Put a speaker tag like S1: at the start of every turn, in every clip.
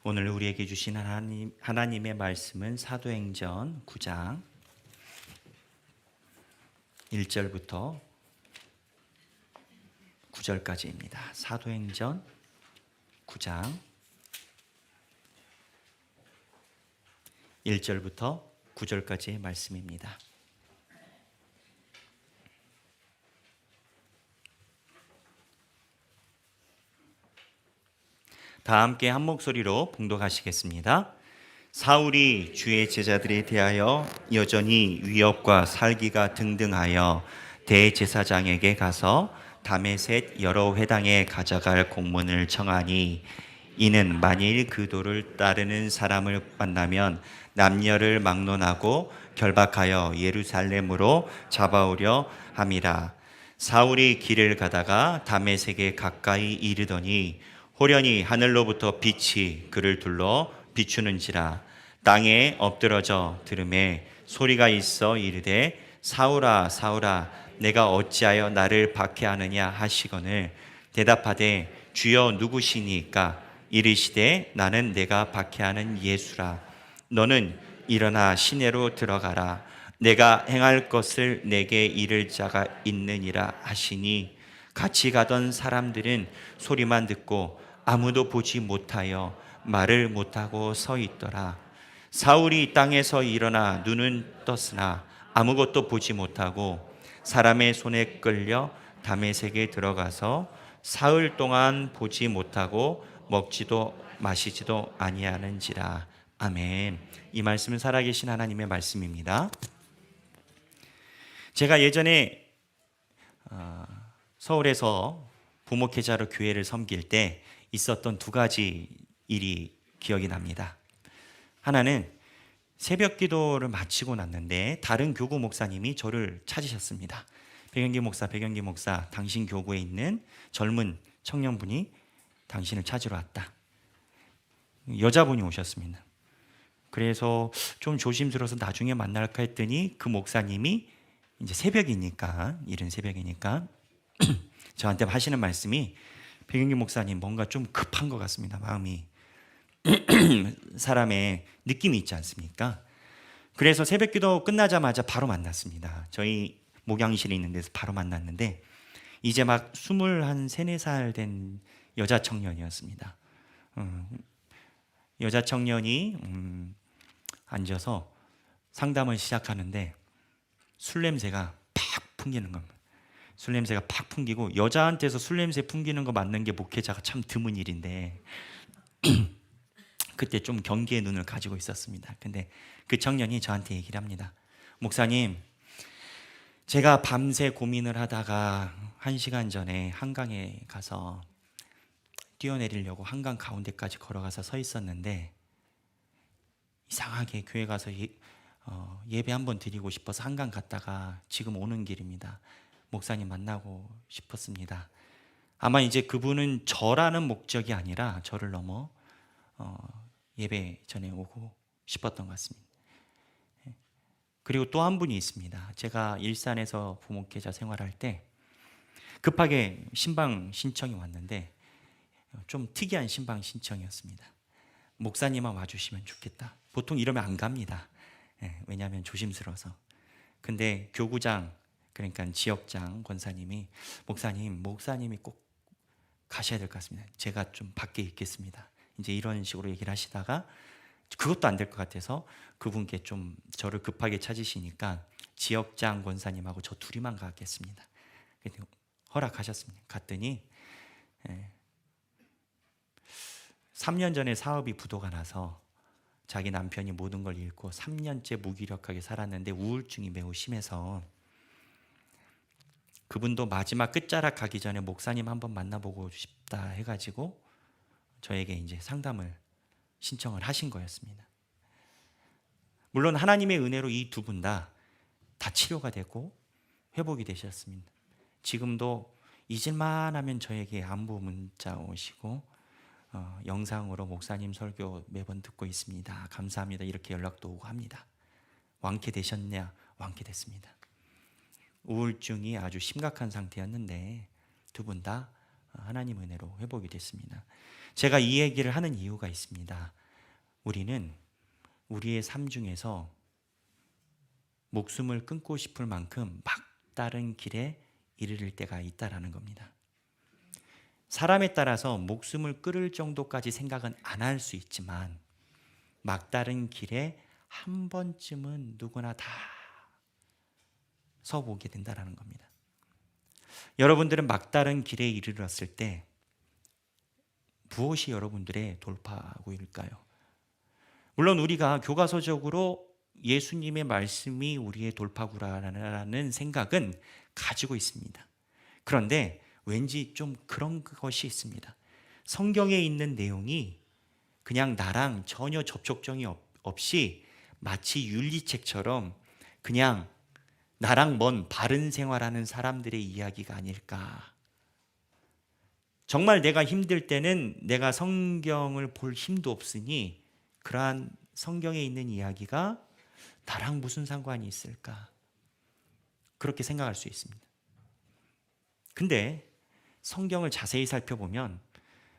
S1: 오늘 우리에게 주신 하나님의 말씀은 사도행전 9장 1절부터 9절까지입니다. 사도행전 9장 1절부터 9절까지의 말씀입니다. 다 함께 한 목소리로 봉독하시겠습니다. 사울이 주의 제자들에 대하여 여전히 위협과 살기가 등등하여 대제사장에게 가서 다메섹 여러 회당에 가져갈 공문을 청하니, 이는 만일 그 도를 따르는 사람을 만나면 남녀를 막론하고 결박하여 예루살렘으로 잡아오려 함이라. 사울이 길을 가다가 다메섹에 가까이 이르더니 호련히 하늘로부터 빛이 그를 둘러 비추는지라. 땅에 엎드러져 들음에 소리가 있어 이르되 사울아 사울아 내가 어찌하여 나를 박해하느냐 하시거늘, 대답하되 주여 누구시니까? 이르시되 나는 내가 박해하는 예수라. 너는 일어나 시내로 들어가라. 내가 행할 것을 내게 이를 자가 있느니라 하시니, 같이 가던 사람들은 소리만 듣고 아무도 보지 못하여 말을 못하고 서 있더라. 사울이 땅에서 일어나 눈은 떴으나 아무것도 보지 못하고 사람의 손에 끌려 다메섹에 들어가서 사흘 동안 보지 못하고 먹지도 마시지도 아니하는지라. 아멘. 이 말씀은 살아계신 하나님의 말씀입니다. 제가 예전에 서울에서 부목회자로 교회를 섬길 때 있었던 두 가지 일이 기억이 납니다. 하나는 새벽 기도를 마치고 났는데 다른 교구 목사님이 저를 찾으셨습니다. 백영기 목사, 당신 교구에 있는 젊은 청년분이 당신을 찾으러 왔다. 여자분이 오셨습니다. 그래서 좀 조심스러워서 나중에 만날까 했더니 그 목사님이 이제 새벽이니까, 이른 새벽이니까 저한테 하시는 말씀이, 백영기 목사님 뭔가 좀 급한 것 같습니다. 마음이 사람의 느낌이 있지 않습니까? 그래서 새벽기도 끝나자마자 바로 만났습니다. 저희 목양실에 있는 데서 바로 만났는데 이제 막 21, 4살 된 여자 청년이었습니다. 여자 청년이 앉아서 상담을 시작하는데 술 냄새가 팍 풍기는 겁니다. 술 냄새가 팍 풍기고, 여자한테서 술 냄새 풍기는 거 맡는 게 목회자가 참 드문 일인데 그때 좀 경계의 눈을 가지고 있었습니다. 근데 그 청년이 저한테 얘기를 합니다. 목사님, 제가 밤새 고민을 하다가 1시간 전에 한강에 가서 뛰어내리려고 한강 가운데까지 걸어가서 서 있었는데 이상하게 교회 가서 예배 한번 드리고 싶어서 한강 갔다가 지금 오는 길입니다. 목사님 만나고 싶었습니다. 아마 이제 그분은 저라는 목적이 아니라 저를 넘어 예배 전에 오고 싶었던 것 같습니다. 그리고 또 한 분이 있습니다. 제가 일산에서 부목회자 생활할 때 급하게 신방 신청이 왔는데 좀 특이한 신방 신청이었습니다. 목사님만 와주시면 좋겠다. 보통 이러면 안 갑니다. 왜냐하면 조심스러워서. 근데 교구장, 그러니까 지역장 권사님이 목사님이 꼭 가셔야 될 것 같습니다. 제가 좀 밖에 있겠습니다. 이제 이런 식으로 얘기를 하시다가 그것도 안 될 것 같아서 그분께 좀 저를 급하게 찾으시니까 지역장 권사님하고 저 둘이만 가겠습니다. 허락하셨습니다. 갔더니 3년 전에 사업이 부도가 나서 자기 남편이 모든 걸 잃고 3년째 무기력하게 살았는데 우울증이 매우 심해서 그분도 마지막 끝자락 가기 전에 목사님 한번 만나보고 싶다 해가지고 저에게 이제 상담을 신청을 하신 거였습니다. 물론 하나님의 은혜로 이 두 분 다 치료가 되고 회복이 되셨습니다. 지금도 잊을만 하면 저에게 안부 문자 오시고 영상으로 목사님 설교 매번 듣고 있습니다. 감사합니다. 이렇게 연락도 오고 합니다. 완쾌되셨냐? 완쾌됐습니다. 우울증이 아주 심각한 상태였는데 두 분 다 하나님 은혜로 회복이 됐습니다. 제가 이 얘기를 하는 이유가 있습니다. 우리는 우리의 삶 중에서 목숨을 끊고 싶을 만큼 막다른 길에 이르를 때가 있다라는 겁니다. 사람에 따라서 목숨을 끊을 정도까지 생각은 안 할 수 있지만 막다른 길에 한 번쯤은 누구나 다 서보게 된다라는 겁니다. 여러분들은 막다른 길에 이르렀을 때 무엇이 여러분들의 돌파구일까요? 물론 우리가 교과서적으로 예수님의 말씀이 우리의 돌파구라는 생각은 가지고 있습니다. 그런데 왠지 좀 그런 것이 있습니다. 성경에 있는 내용이 그냥 나랑 전혀 접촉점이 없이 마치 윤리책처럼 그냥 나랑 먼 바른 생활하는 사람들의 이야기가 아닐까. 정말 내가 힘들 때는 내가 성경을 볼 힘도 없으니 그러한 성경에 있는 이야기가 나랑 무슨 상관이 있을까? 그렇게 생각할 수 있습니다. 근데 성경을 자세히 살펴보면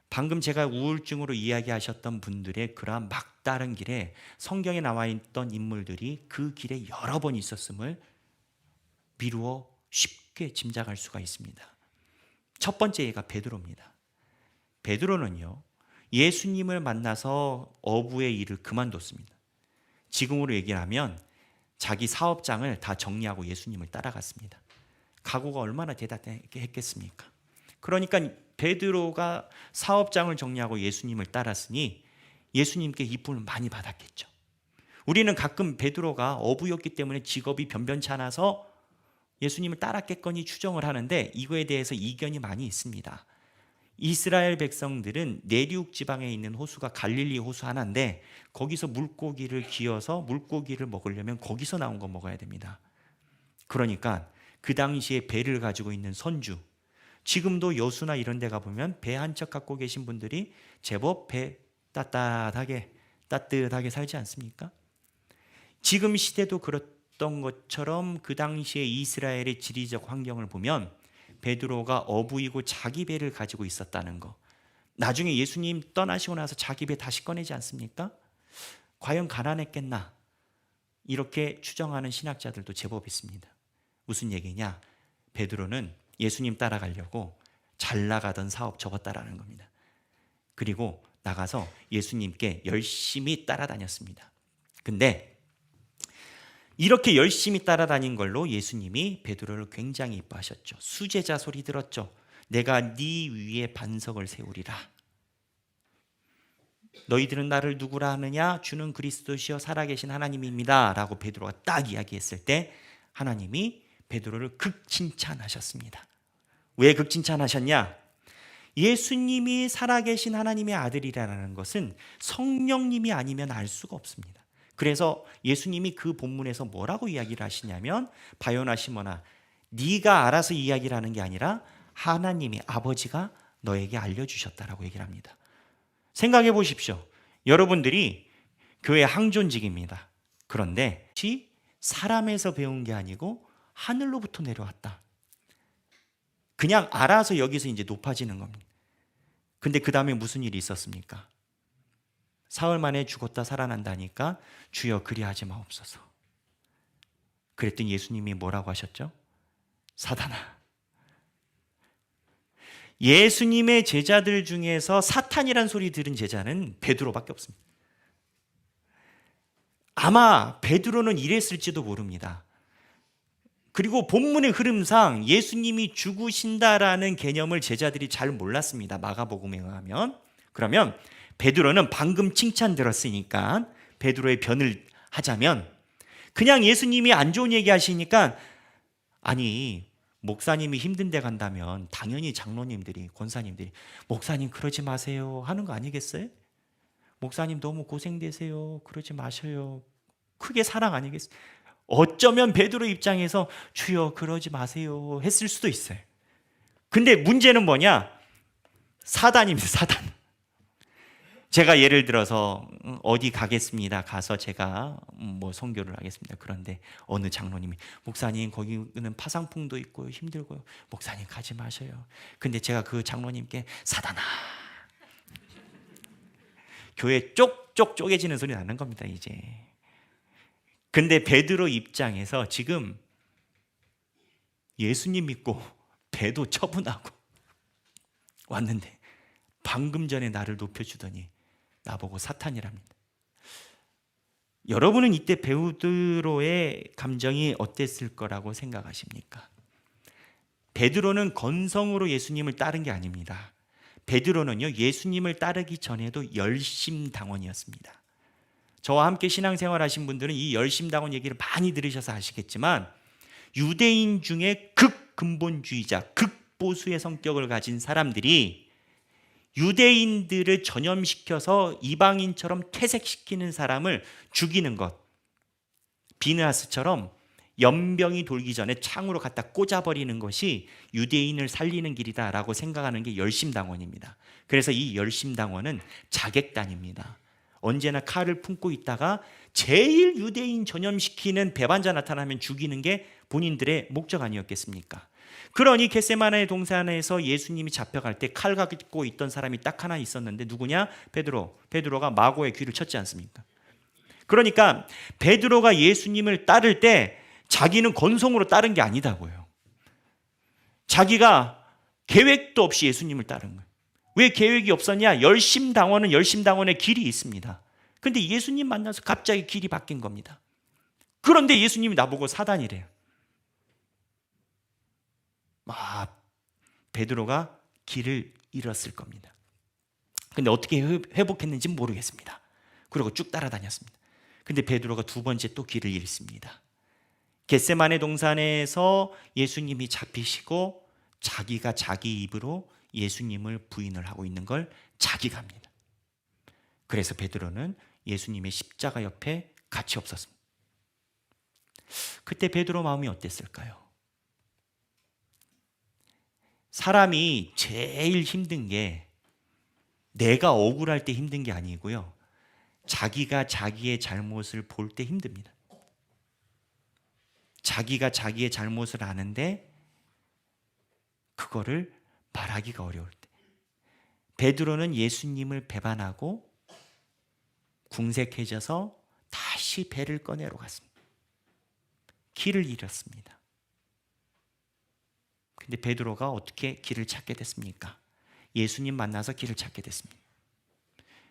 S1: 방금 제가 우울증으로 이야기하셨던 분들의 그러한 막다른 길에 성경에 나와 있던 인물들이 그 길에 여러 번 있었음을 미루어 쉽게 짐작할 수가 있습니다. 첫 번째 예가 베드로입니다. 베드로는요, 예수님을 만나서 어부의 일을 그만뒀습니다. 지금으로 얘기하면 자기 사업장을 다 정리하고 예수님을 따라갔습니다. 각오가 얼마나 대단했겠습니까? 그러니까 베드로가 사업장을 정리하고 예수님을 따랐으니 예수님께 이쁨을 많이 받았겠죠. 우리는 가끔 베드로가 어부였기 때문에 직업이 변변치 않아서 예수님을 따랐겠거니 추정을 하는데 이거에 대해서 이견이 많이 있습니다. 이스라엘 백성들은 내륙 지방에 있는 호수가 갈릴리 호수 하나인데 거기서 물고기를 기어서 물고기를 먹으려면 거기서 나온 거 먹어야 됩니다. 그러니까 그 당시에 배를 가지고 있는 선주, 지금도 여수나 이런 데 가보면 배 한 척 갖고 계신 분들이 제법 배 따뜻하게 살지 않습니까? 지금 시대도 그랬던 것처럼 그 당시에 이스라엘의 지리적 환경을 보면 베드로가 어부이고 자기 배를 가지고 있었다는 거, 나중에 예수님 떠나시고 나서 자기 배 다시 꺼내지 않습니까? 과연 가난했겠나? 이렇게 추정하는 신학자들도 제법 있습니다. 무슨 얘기냐? 베드로는 예수님 따라가려고 잘 나가던 사업 접었다라는 겁니다. 그리고 나가서 예수님께 열심히 따라다녔습니다. 근데 이렇게 열심히 따라다닌 걸로 예수님이 베드로를 굉장히 이뻐하셨죠. 수제자 소리 들었죠. 내가 네 위에 반석을 세우리라. 너희들은 나를 누구라 하느냐? 주는 그리스도시요 살아계신 하나님입니다 라고 베드로가 딱 이야기했을 때 하나님이 베드로를 극칭찬하셨습니다. 왜 극칭찬하셨냐? 예수님이 살아계신 하나님의 아들이라는 것은 성령님이 아니면 알 수가 없습니다. 그래서 예수님이 그 본문에서 뭐라고 이야기를 하시냐면 바요나 시몬아, 네가 알아서 이야기를 하는 게 아니라 하나님이 아버지가 너에게 알려주셨다라고 얘기를 합니다. 생각해 보십시오. 여러분들이 교회 항존직입니다. 그런데 사람에서 배운 게 아니고 하늘로부터 내려왔다. 그냥 알아서 여기서 이제 높아지는 겁니다. 근데 그 다음에 무슨 일이 있었습니까? 사흘 만에 죽었다 살아난다니까 주여 그리하지 마옵소서. 그랬더니 예수님이 뭐라고 하셨죠? 사단아. 예수님의 제자들 중에서 사탄이란 소리 들은 제자는 베드로밖에 없습니다. 아마 베드로는 이랬을지도 모릅니다. 그리고 본문의 흐름상 예수님이 죽으신다라는 개념을 제자들이 잘 몰랐습니다. 마가복음에 의하면. 그러면 베드로는 방금 칭찬 들었으니까 베드로의 변을 하자면 그냥 예수님이 안 좋은 얘기 하시니까 아니 목사님이 힘든 데 간다면 당연히 장로님들이 권사님들이 목사님 그러지 마세요 하는 거 아니겠어요? 목사님 너무 고생되세요. 그러지 마셔요. 크게 사랑 아니겠어요? 어쩌면 베드로 입장에서 주여 그러지 마세요 했을 수도 있어요. 근데 문제는 뭐냐? 사단입니다. 사단. 제가 예를 들어서 어디 가겠습니다. 가서 제가 뭐 선교를 하겠습니다. 그런데 어느 장로님이 목사님 거기는 파상풍도 있고 힘들고요. 목사님 가지 마셔요. 근데 제가 그 장로님께 사단아 교회 쪽쪽 쪼개지는 소리 나는 겁니다. 이제. 근데 베드로 입장에서 지금 예수님 믿고 배도 처분하고 왔는데 방금 전에 나를 높여주더니 나보고 사탄이랍니다. 여러분은 이때 베드로의 감정이 어땠을 거라고 생각하십니까? 베드로는 건성으로 예수님을 따른 게 아닙니다. 베드로는요, 예수님을 따르기 전에도 열심당원이었습니다. 저와 함께 신앙생활 하신 분들은 이 열심당원 얘기를 많이 들으셔서 아시겠지만 유대인 중에 극근본주의자, 극보수의 성격을 가진 사람들이 유대인들을 전염시켜서 이방인처럼 퇴색시키는 사람을 죽이는 것, 비느하스처럼 연병이 돌기 전에 창으로 갖다 꽂아버리는 것이 유대인을 살리는 길이다라고 생각하는 게 열심당원입니다. 그래서 이 열심당원은 자객단입니다. 언제나 칼을 품고 있다가 제일 유대인 전염시키는 배반자 나타나면 죽이는 게 본인들의 목적 아니었겠습니까? 그러니 겟세마네 동산에서 예수님이 잡혀갈 때 칼 갖고 있던 사람이 딱 하나 있었는데 누구냐? 베드로. 베드로가 마고의 귀를 쳤지 않습니까? 그러니까 베드로가 예수님을 따를 때 자기는 건성으로 따른 게 아니다고요. 자기가 계획도 없이 예수님을 따른 거예요. 왜 계획이 없었냐? 열심당원은 열심당원의 길이 있습니다. 근데 예수님 만나서 갑자기 길이 바뀐 겁니다. 그런데 예수님이 나보고 사단이래요. 베드로가 길을 잃었을 겁니다. 근데 어떻게 회복했는지는 모르겠습니다. 그리고 쭉 따라다녔습니다. 근데 베드로가 두 번째 또 길을 잃습니다. 겟세마네 동산에서 예수님이 잡히시고 자기가 자기 입으로 예수님을 부인을 하고 있는 걸 자기가 합니다. 그래서 베드로는 예수님의 십자가 옆에 같이 없었습니다. 그때 베드로 마음이 어땠을까요? 사람이 제일 힘든 게 내가 억울할 때 힘든 게 아니고요. 자기가 자기의 잘못을 볼 때 힘듭니다. 자기가 자기의 잘못을 아는데 그거를 말하기가 어려울 때. 베드로는 예수님을 배반하고 궁색해져서 다시 배를 꺼내러 갔습니다. 길을 잃었습니다. 근데 베드로가 어떻게 길을 찾게 됐습니까? 예수님 만나서 길을 찾게 됐습니다.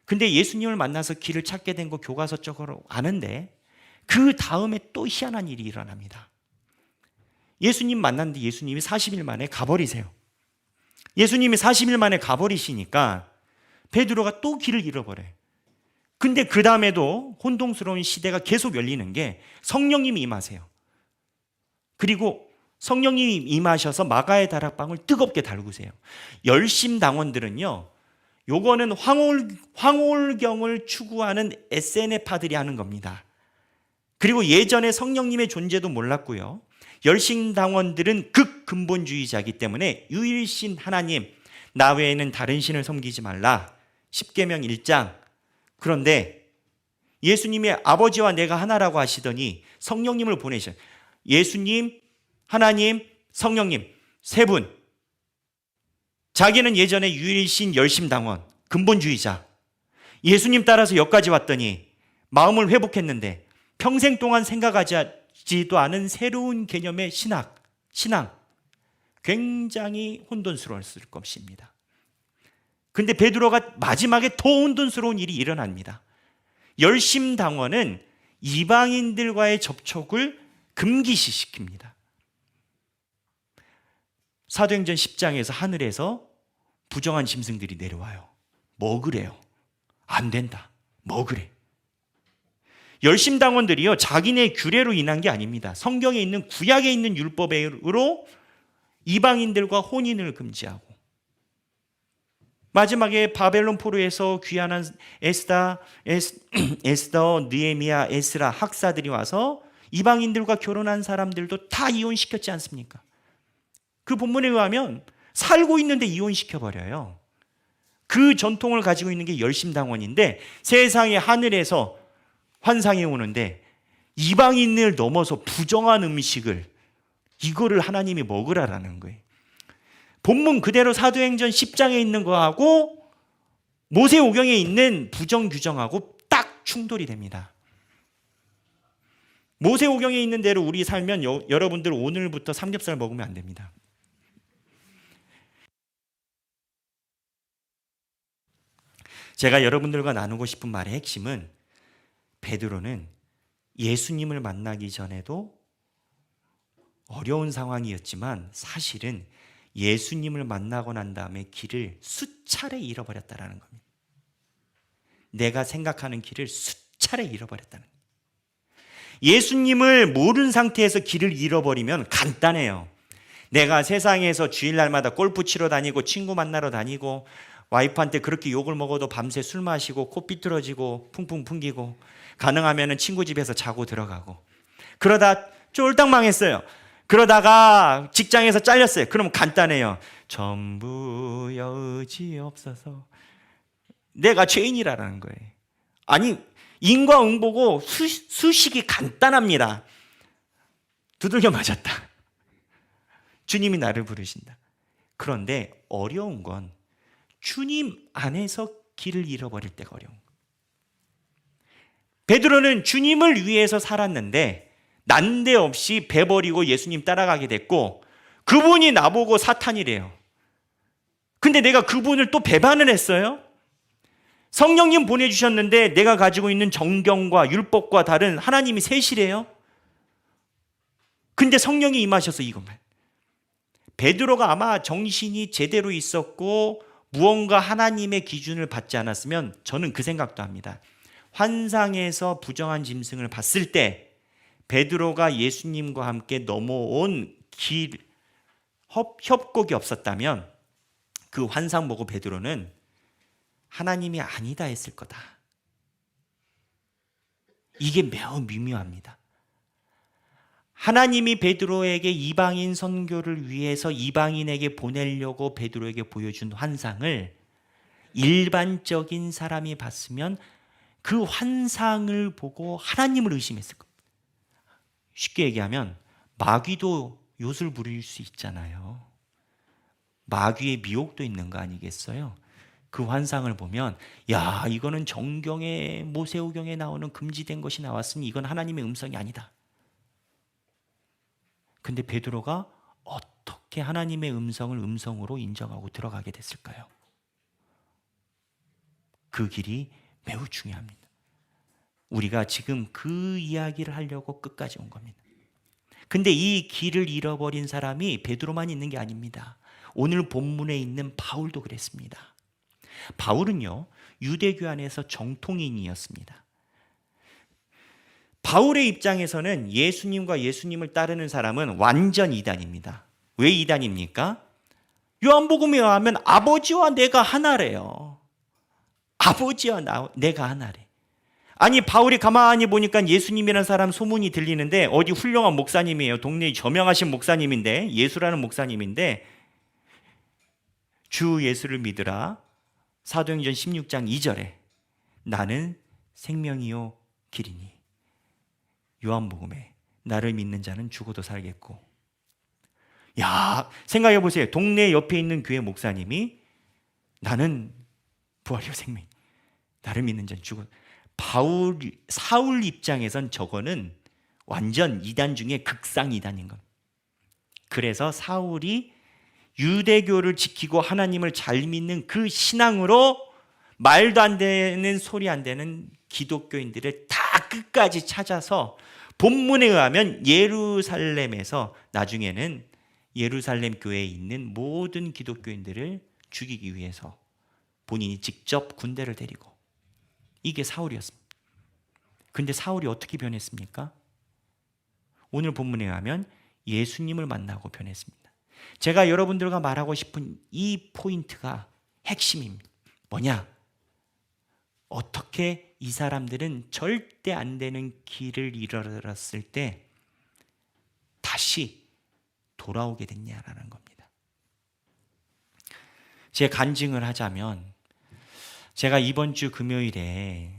S1: 근데 예수님을 만나서 길을 찾게 된 거 교과서적으로 아는데 그 다음에 또 희한한 일이 일어납니다. 예수님 만났는데 예수님이 40일 만에 가버리세요. 예수님이 40일 만에 가버리시니까 베드로가 또 길을 잃어버려요. 근데 그 다음에도 혼동스러운 시대가 계속 열리는 게 성령님이 임하세요. 그리고 성령님이 임하셔서 마가의 다락방을 뜨겁게 달구세요. 열심당원들은요, 요거는 황홀경을 추구하는 SNF파들이 하는 겁니다. 그리고 예전에 성령님의 존재도 몰랐고요. 열심당원들은 극근본주의자이기 때문에 유일신 하나님, 나 외에는 다른 신을 섬기지 말라. 10계명 1장. 그런데 예수님이 아버지와 내가 하나라고 하시더니 성령님을 보내셔요. 예수님, 하나님, 성령님 세 분. 자기는 예전에 유일신 열심당원, 근본주의자. 예수님 따라서 여기까지 왔더니 마음을 회복했는데 평생 동안 생각하지도 않은 새로운 개념의 신앙. 굉장히 혼돈스러웠을 것입니다. 근데 베드로가 마지막에 더 혼돈스러운 일이 일어납니다. 열심당원은 이방인들과의 접촉을 금기시킵니다. 사도행전 10장에서 하늘에서 부정한 짐승들이 내려와요. 먹으래요. 안 된다. 먹으래. 열심당원들이요, 자기네 규례로 인한 게 아닙니다. 성경에 있는 구약에 있는 율법으로 이방인들과 혼인을 금지하고, 마지막에 바벨론 포로에서 귀환한 에스더, 느헤미야, 에스라 학사들이 와서 이방인들과 결혼한 사람들도 다 이혼시켰지 않습니까? 그 본문에 의하면 살고 있는데 이혼시켜버려요. 그 전통을 가지고 있는 게 열심당원인데 세상의 하늘에서 환상이 오는데 이방인을 넘어서 부정한 음식을 이거를 하나님이 먹으라라는 거예요. 본문 그대로 사도행전 10장에 있는 거하고 모세오경에 있는 부정 규정하고 딱 충돌이 됩니다. 모세오경에 있는 대로 우리 살면 여러분들 오늘부터 삼겹살 먹으면 안 됩니다. 제가 여러분들과 나누고 싶은 말의 핵심은 베드로는 예수님을 만나기 전에도 어려운 상황이었지만 사실은 예수님을 만나고 난 다음에 길을 수차례 잃어버렸다는 겁니다. 내가 생각하는 길을 수차례 잃어버렸다는 거예요. 예수님을 모르는 상태에서 길을 잃어버리면 간단해요. 내가 세상에서 주일날마다 골프 치러 다니고 친구 만나러 다니고 와이프한테 그렇게 욕을 먹어도 밤새 술 마시고 코 삐뚤어지고 풍풍 풍기고 가능하면 친구 집에서 자고 들어가고 그러다 쫄딱 망했어요. 그러다가 직장에서 잘렸어요. 그러면 간단해요. 전부 여지없어서 내가 죄인이라는 거예요. 아니 인과응보고 수식이 간단합니다. 두들겨 맞았다. 주님이 나를 부르신다. 그런데 어려운 건 주님 안에서 길을 잃어버릴 때가 어려운 거예요. 베드로는 주님을 위해서 살았는데 난데없이 배 버리고 예수님 따라가게 됐고 그분이 나보고 사탄이래요. 근데 내가 그분을 또 배반을 했어요? 성령님 보내주셨는데 내가 가지고 있는 정경과 율법과 다른 하나님이 셋이래요? 근데 성령이 임하셔서 이것만. 베드로가 아마 정신이 제대로 있었고 무언가 하나님의 기준을 받지 않았으면 저는 그 생각도 합니다. 환상에서 부정한 짐승을 봤을 때 베드로가 예수님과 함께 넘어온 길 협곡이 없었다면 그 환상 보고 베드로는 하나님이 아니다 했을 거다. 이게 매우 미묘합니다. 하나님이 베드로에게 이방인 선교를 위해서 이방인에게 보내려고 베드로에게 보여준 환상을 일반적인 사람이 봤으면 그 환상을 보고 하나님을 의심했을 겁니다. 쉽게 얘기하면 마귀도 욤을 부릴 수 있잖아요. 마귀의 미혹도 있는 거 아니겠어요? 그 환상을 보면 야 이거는 정경에 모세오경에 나오는 금지된 것이 나왔으니 이건 하나님의 음성이 아니다. 근데 베드로가 어떻게 하나님의 음성을 음성으로 인정하고 들어가게 됐을까요? 그 길이 매우 중요합니다. 우리가 지금 그 이야기를 하려고 끝까지 온 겁니다. 근데 이 길을 잃어버린 사람이 베드로만 있는 게 아닙니다. 오늘 본문에 있는 바울도 그랬습니다. 바울은요, 유대교 안에서 정통인이었습니다. 바울의 입장에서는 예수님과 예수님을 따르는 사람은 완전 이단입니다. 왜 이단입니까? 요한복음에 의하면 아버지와 내가 하나래요. 아버지와 내가 하나래. 아니 바울이 가만히 보니까 예수님이라는 사람 소문이 들리는데 어디 훌륭한 목사님이에요. 동네에 저명하신 목사님인데 예수라는 목사님인데 주 예수를 믿으라. 사도행전 16장 2절에 나는 생명이요 길이니 요한복음에 나를 믿는 자는 죽어도 살겠고. 야 생각해 보세요. 동네 옆에 있는 교회 목사님이 나는 부활이요 생명 나를 믿는 자는 죽어도. 사울 입장에선 저거는 완전 이단 중에 극상 이단인 겁니다. 그래서 사울이 유대교를 지키고 하나님을 잘 믿는 그 신앙으로 말도 안 되는 소리 안 되는 기독교인들을 다 끝까지 찾아서 본문에 의하면 예루살렘에서 나중에는 예루살렘 교회에 있는 모든 기독교인들을 죽이기 위해서 본인이 직접 군대를 데리고 이게 사울이었습니다. 근데 사울이 어떻게 변했습니까? 오늘 본문에 의하면 예수님을 만나고 변했습니다. 제가 여러분들과 말하고 싶은 이 포인트가 핵심입니다. 뭐냐? 어떻게 이 사람들은 절대 안 되는 길을 잃어버렸을 때 다시 돌아오게 됐냐라는 겁니다. 제 간증을 하자면 제가 이번 주 금요일에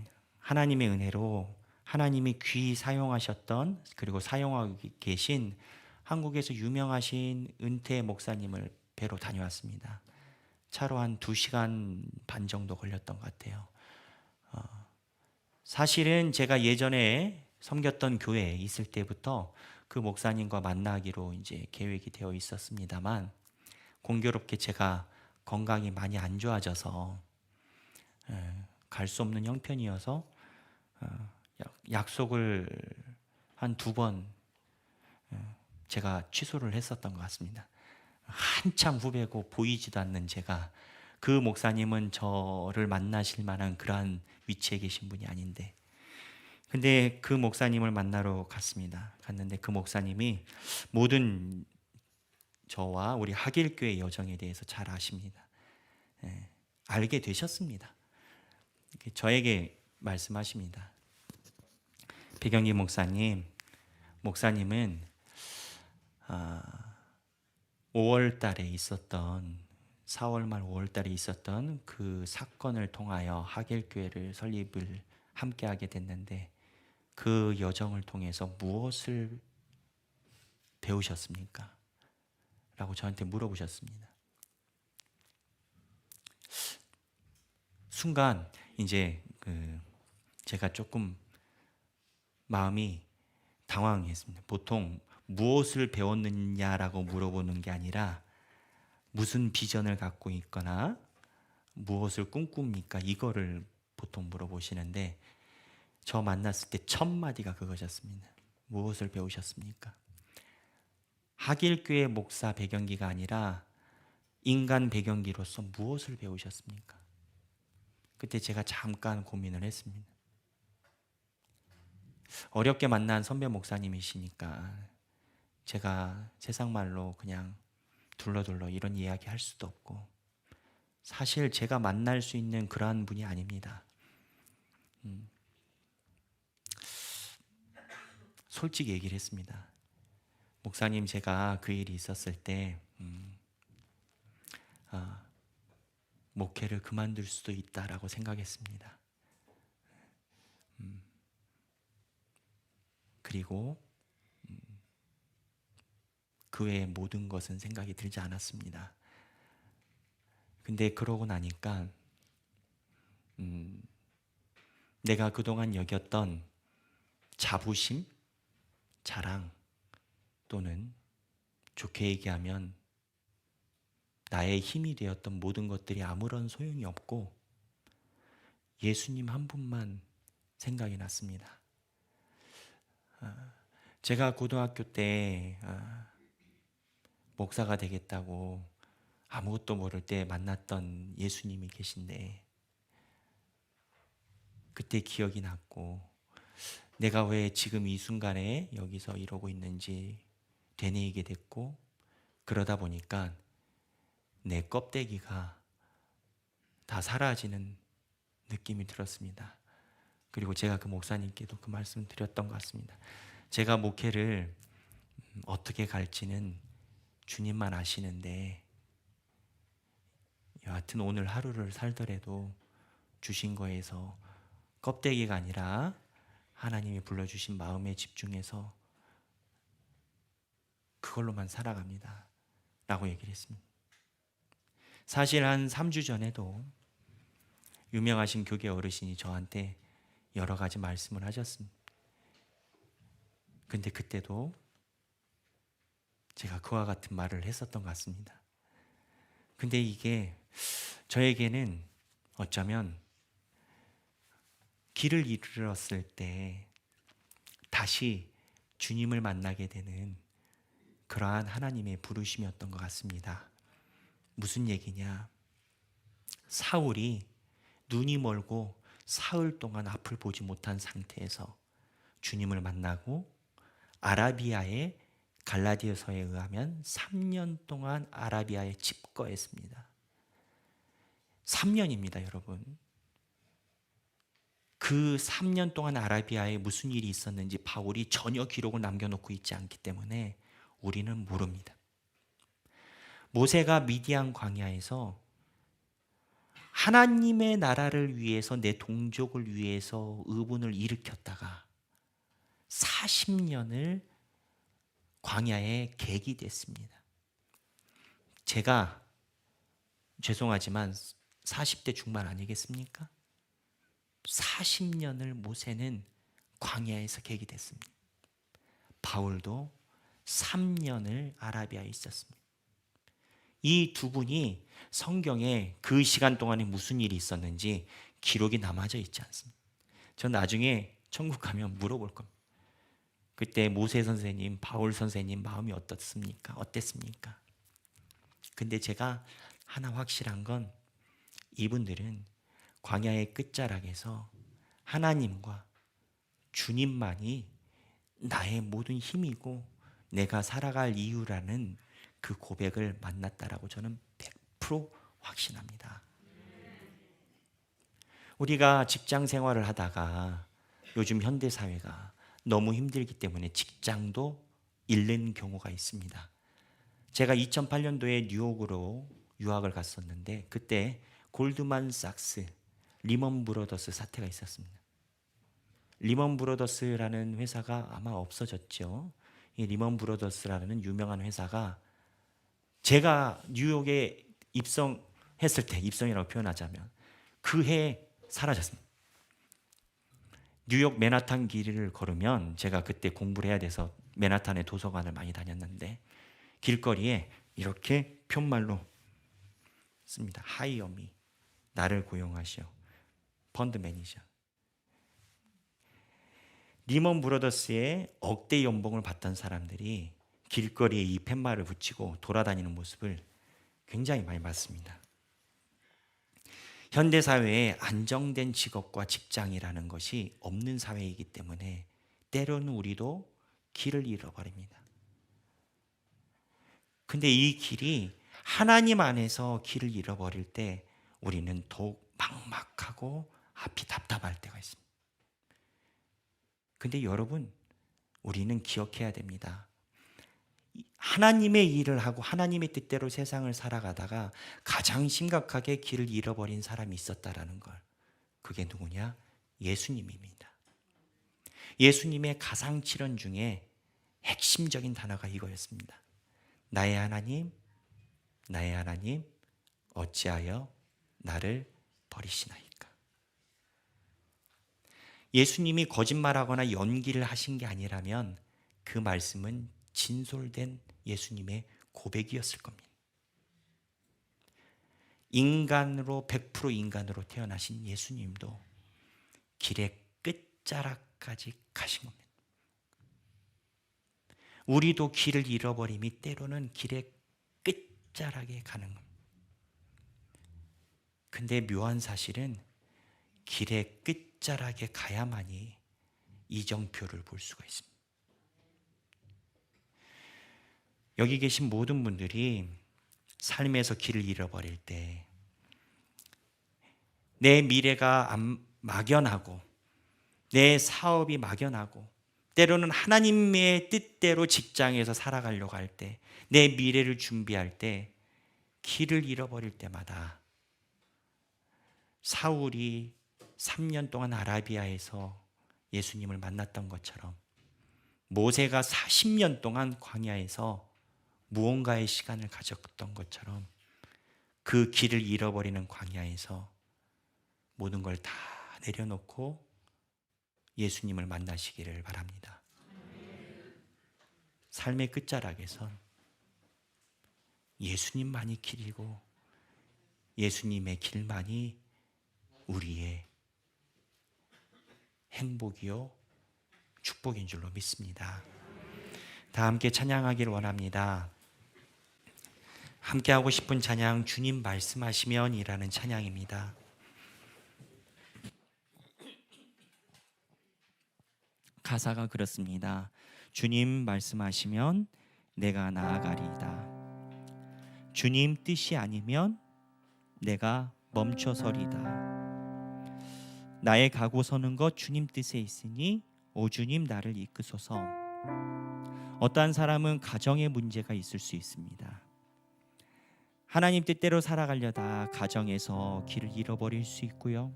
S1: 하나님의 은혜로 하나님이 귀히 사용하셨던 그리고 사용하고 계신 한국에서 유명하신 은퇴 목사님을 뵈러 다녀왔습니다. 차로 한 2시간 반 정도 걸렸던 것 같아요. 사실은 제가 예전에 섬겼던 교회에 있을 때부터 그 목사님과 만나기로 이제 계획이 되어 있었습니다만 공교롭게 제가 건강이 많이 안 좋아져서 갈 수 없는 형편이어서 약속을 한 2번 제가 취소를 했었던 것 같습니다. 한참 후배고 보이지도 않는 제가, 그 목사님은 저를 만나실 만한 그러한 위치에 계신 분이 아닌데, 근데 그 목사님을 만나러 갔는데 그 목사님이 모든 저와 우리 하길교회 여정에 대해서 잘 아십니다. 알게 되셨습니다. 저에게 말씀하십니다. 배경기 목사님은 5월 달에 있었던 4월 말 5월 달에 있었던 그 사건을 통하여 하길교회를 설립을 함께하게 됐는데 그 여정을 통해서 무엇을 배우셨습니까? 라고 저한테 물어보셨습니다. 순간 이제 제가 조금 마음이 당황했습니다. 보통 무엇을 배웠느냐라고 물어보는 게 아니라 무슨 비전을 갖고 있거나 무엇을 꿈꿉니까? 이거를 보통 물어보시는데 저 만났을 때 첫 마디가 그거셨습니다. 무엇을 배우셨습니까? 하길교회 목사 배경기가 아니라 인간 배경기로서 무엇을 배우셨습니까? 그때 제가 잠깐 고민을 했습니다. 어렵게 만난 선배 목사님이시니까 제가 세상 말로 그냥 둘러둘러 이런 이야기 할 수도 없고, 사실 제가 만날 수 있는 그러한 분이 아닙니다. 솔직히 얘기를 했습니다. 목사님, 제가 그 일이 있었을 때 목회를 그만둘 수도 있다라고 생각했습니다. 그리고 그 외의 모든 것은 생각이 들지 않았습니다. 근데 그러고 나니까 내가 그동안 여겼던 자부심, 자랑, 또는 좋게 얘기하면 나의 힘이 되었던 모든 것들이 아무런 소용이 없고 예수님 한 분만 생각이 났습니다. 제가 고등학교 때 목사가 되겠다고 아무것도 모를 때 만났던 예수님이 계신데 그때 기억이 났고, 내가 왜 지금 이 순간에 여기서 이러고 있는지 되뇌이게 됐고, 그러다 보니까 내 껍데기가 다 사라지는 느낌이 들었습니다. 그리고 제가 그 목사님께도 그 말씀 드렸던 것 같습니다. 제가 목회를 어떻게 갈지는 주님만 아시는데 여하튼 오늘 하루를 살더라도 주신 거에서 껍데기가 아니라 하나님이 불러주신 마음에 집중해서 그걸로만 살아갑니다 라고 얘기를 했습니다. 사실 한 3주 전에도 유명하신 교계 어르신이 저한테 여러 가지 말씀을 하셨습니다. 근데 그때도 제가 그와 같은 말을 했었던 것 같습니다. 근데 이게 저에게는 어쩌면 길을 잃었을 때 다시 주님을 만나게 되는 그러한 하나님의 부르심이었던 것 같습니다. 무슨 얘기냐? 사울이 눈이 멀고 사흘 동안 앞을 보지 못한 상태에서 주님을 만나고 아라비아의 갈라디아서에 의하면 3년 동안 아라비아에 집거했습니다. 3년입니다, 여러분. 그 3년 동안 아라비아에 무슨 일이 있었는지 바울이 전혀 기록을 남겨놓고 있지 않기 때문에 우리는 모릅니다. 모세가 미디안 광야에서 하나님의 나라를 위해서, 내 동족을 위해서 의분을 일으켰다가 40년을 광야에 객이 됐습니다. 제가 죄송하지만 40대 중반 아니겠습니까? 40년을 모세는 광야에서 객이 됐습니다. 바울도 3년을 아라비아에 있었습니다. 이 두 분이 성경에 그 시간 동안에 무슨 일이 있었는지 기록이 남아져 있지 않습니다. 전 나중에 천국 가면 물어볼 겁니다. 그때 모세 선생님, 바울 선생님 마음이 어땠습니까? 근데 제가 하나 확실한 건 이분들은 광야의 끝자락에서 하나님과 주님만이 나의 모든 힘이고 내가 살아갈 이유라는 그 고백을 만났다라고 저는 100% 확신합니다. 우리가 직장 생활을 하다가 요즘 현대 사회가 너무 힘들기 때문에 직장도 잃는 경우가 있습니다. 제가 2008년도에 뉴욕으로 유학을 갔었는데 그때 골드만삭스, 리먼 브로더스 사태가 있었습니다. 리먼 브로더스라는 회사가 아마 없어졌죠. 이 리먼 브로더스라는 유명한 회사가 제가 뉴욕에 입성했을 때, 입성이라고 표현하자면 그 해에 사라졌습니다. 뉴욕 맨하탄 길을 걸으면, 제가 그때 공부를 해야 돼서 맨하탄의 도서관을 많이 다녔는데 길거리에 이렇게 편말로 씁니다. 하이어미, 나를 고용하시오. 펀드 매니저. 리먼 브로더스의 억대 연봉을 받던 사람들이 길거리에 이 팻말을 붙이고 돌아다니는 모습을 굉장히 많이 봤습니다. 현대사회에 안정된 직업과 직장이라는 것이 없는 사회이기 때문에 때로는 우리도 길을 잃어버립니다. 근데 이 길이 하나님 안에서 길을 잃어버릴 때 우리는 더욱 막막하고 앞이 답답할 때가 있습니다. 근데 여러분, 우리는 기억해야 됩니다. 하나님의 일을 하고 하나님의 뜻대로 세상을 살아가다가 가장 심각하게 길을 잃어버린 사람이 있었다라는 걸. 그게 누구냐? 예수님입니다. 예수님의 가상칠언 중에 핵심적인 단어가 이거였습니다. 나의 하나님, 나의 하나님, 어찌하여 나를 버리시나이까? 예수님이 거짓말하거나 연기를 하신 게 아니라면 그 말씀은 진솔된 예수님의 고백이었을 겁니다. 인간으로 100% 인간으로 태어나신 예수님도 길의 끝자락까지 가신 겁니다. 우리도 길을 잃어버림이 때로는 길의 끝자락에 가는 겁니다. 근데 묘한 사실은 길의 끝자락에 가야만이 이정표를 볼 수가 있습니다. 여기 계신 모든 분들이 삶에서 길을 잃어버릴 때 내 미래가 막연하고 내 사업이 막연하고 때로는 하나님의 뜻대로 직장에서 살아가려고 할 때, 내 미래를 준비할 때 길을 잃어버릴 때마다 사울이 3년 동안 아라비아에서 예수님을 만났던 것처럼 모세가 40년 동안 광야에서 무언가의 시간을 가졌던 것처럼 그 길을 잃어버리는 광야에서 모든 걸 다 내려놓고 예수님을 만나시기를 바랍니다. 삶의 끝자락에선 예수님만이 길이고 예수님의 길만이 우리의 행복이요 축복인 줄로 믿습니다. 다 함께 찬양하기를 원합니다. 함께 하고 싶은 찬양, 주님 말씀하시면 이라는 찬양입니다. 가사가 그렇습니다. 주님 말씀하시면 내가 나아가리이다. 주님 뜻이 아니면 내가 멈춰서리다. 나의 가고 서는 것 주님 뜻에 있으니 오 주님 나를 이끄소서. 어떠한 사람은 가정에 문제가 있을 수 있습니다. 하나님 뜻대로 살아가려다 가정에서 길을 잃어버릴 수 있고요.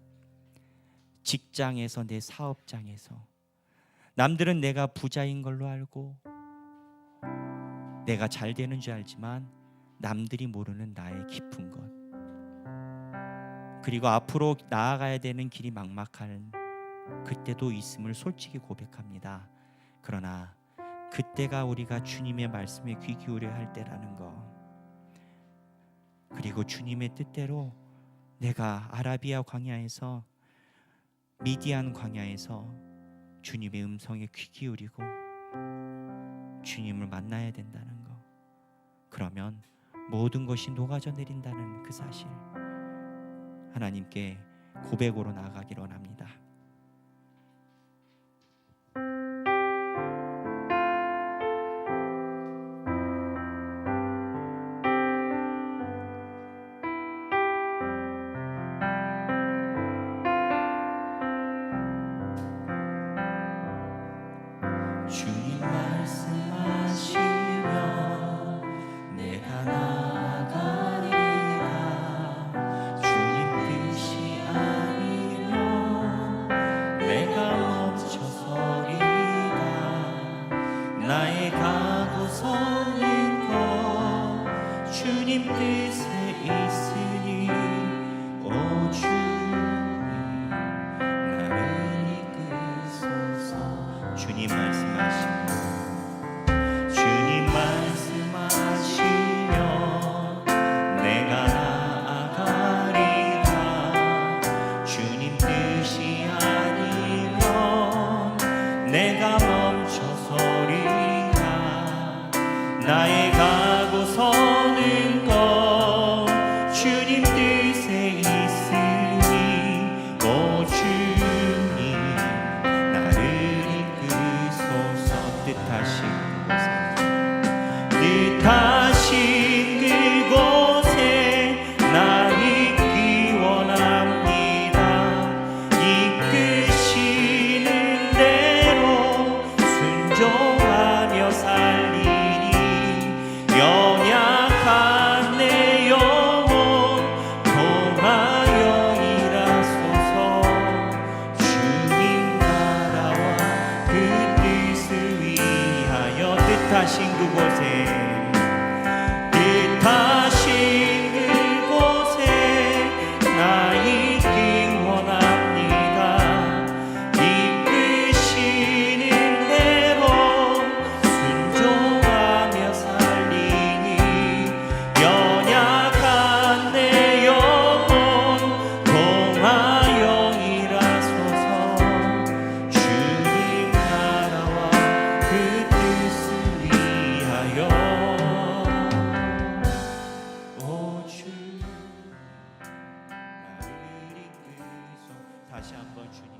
S1: 직장에서, 내 사업장에서 남들은 내가 부자인 걸로 알고 내가 잘 되는 줄 알지만 남들이 모르는 나의 깊은 것, 그리고 앞으로 나아가야 되는 길이 막막한 그때도 있음을 솔직히 고백합니다. 그러나 그때가 우리가 주님의 말씀에 귀 기울여야 할 때라는 거, 그리고 주님의 뜻대로 내가 아라비아 광야에서, 미디안 광야에서 주님의 음성에 귀 기울이고 주님을 만나야 된다는 거, 그러면 모든 것이 녹아져 내린다는 그 사실, 하나님께 고백으로 나아가기를 원합니다. 주님 말씀하시면 내가 나아가리라. 주님 뜻이 아니면 내가 멈춰서리라. 나의 가고 서는 것 주님 뜻에 있으니 오 주님 나를 이끄소서. 주님 말씀하시면 내가 나아가리라. 주님 뜻이 아니면 내가 멈춰서리라. 나의 가고 서는 것 주님 뜻에 있으니 오 주님 나를 이끄소서. 뜻하신 그곳에 나 있기 원합니다. 이끄시는 대로 순종하며 살리니 연약한 내 영혼 동하여 일하소서. 주님 나라와 그 뜻을 위하여 뜻하신 그곳에 나 있기 원합니다. 이끄시는 대로 순종하며 살리니 연약한 내 영혼 동하여 일하소서. 주님 나라와 그 뜻을 위하여 다시 한번 주님